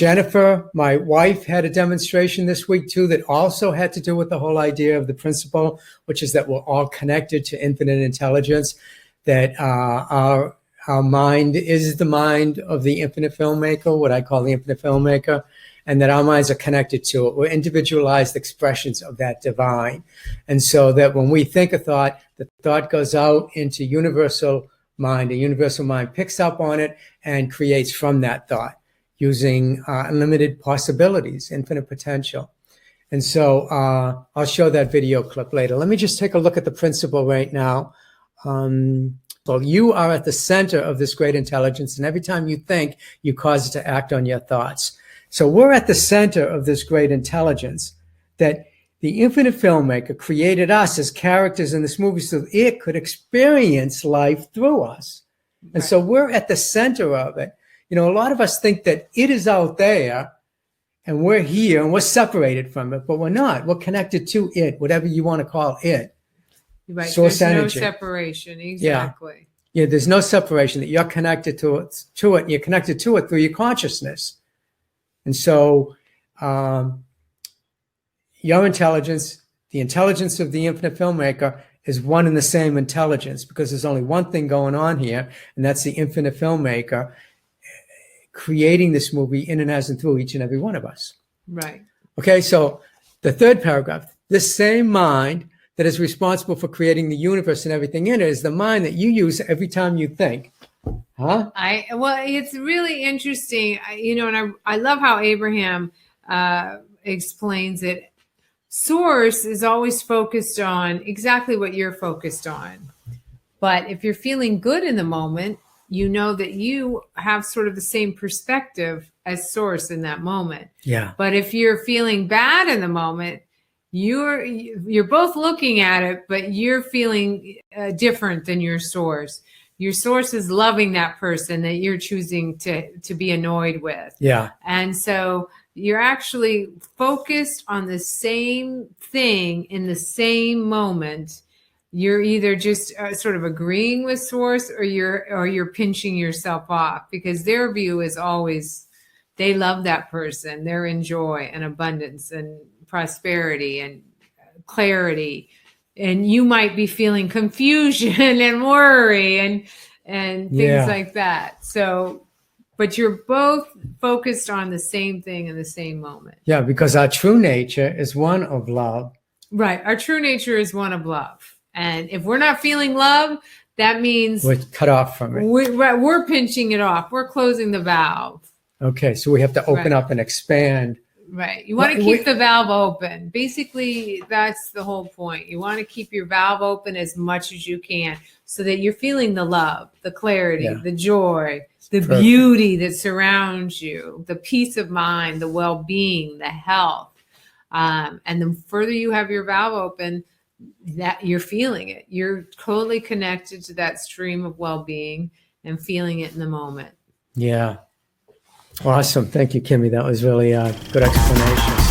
Jennifer, my wife, had a demonstration this week too that also had to do with the whole idea of the principle, which is that we're all connected to infinite intelligence, that our mind is the mind of the infinite filmmaker, what I call the infinite filmmaker, and that our minds are connected to it. We're individualized expressions of that divine. And so that when we think a thought, the thought goes out into universal mind. A universal mind picks up on it and creates from that thought, using unlimited possibilities, infinite potential. And so I'll show that video clip later. Let me just take a look at the principle right now. Well, you are at the center of this great intelligence, and every time you think, you cause it to act on your thoughts. So we're at the center of this great intelligence that the infinite filmmaker created us as characters in this movie so it could experience life through us. Right. And so we're at the center of it. You know, a lot of us think that it is out there and we're here and we're separated from it, but we're not. We're connected to it, whatever you want to call it. Right. Source there's energy. No separation. Exactly. Yeah, there's no separation, that you're connected to it. You're connected to it through your consciousness. And so your intelligence, the intelligence of the infinite filmmaker, is one and the same intelligence, because there's only one thing going on here, and that's the infinite filmmaker creating this movie in and as and through each and every one of us. Right. Okay, so the third paragraph, this same mind that is responsible for creating the universe and everything in it is the mind that you use every time you think. Huh? Well, it's really interesting, and I love how Abraham explains it. Source is always focused on exactly what you're focused on. But if you're feeling good in the moment, you know that you have sort of the same perspective as source in that moment. Yeah. But if you're feeling bad in the moment, you're both looking at it, but you're feeling different than your source. Your source is loving that person that you're choosing to be annoyed with. Yeah. And so you're actually focused on the same thing in the same moment. You're either just sort of agreeing with source, or you're pinching yourself off, because their view is always they love that person. They're in joy and abundance and prosperity and clarity. And you might be feeling confusion and worry and things like that. So, but you're both focused on the same thing in the same moment. Yeah, because our true nature is one of love. Right. Our true nature is one of love. And if we're not feeling love, that means we're cut off from it. We're pinching it off. We're closing the valve. Okay, so we have to open up and expand. Right. You want to keep the valve open. Basically, that's the whole point. You want to keep your valve open as much as you can so that you're feeling the love, the clarity, the joy, the beauty that surrounds you, the peace of mind, the well-being, the health. And the further you have your valve open, that you're feeling it. You're totally connected to that stream of well-being and feeling it in the moment. Yeah. Awesome. Thank you, Kimmy. That was really a good explanation.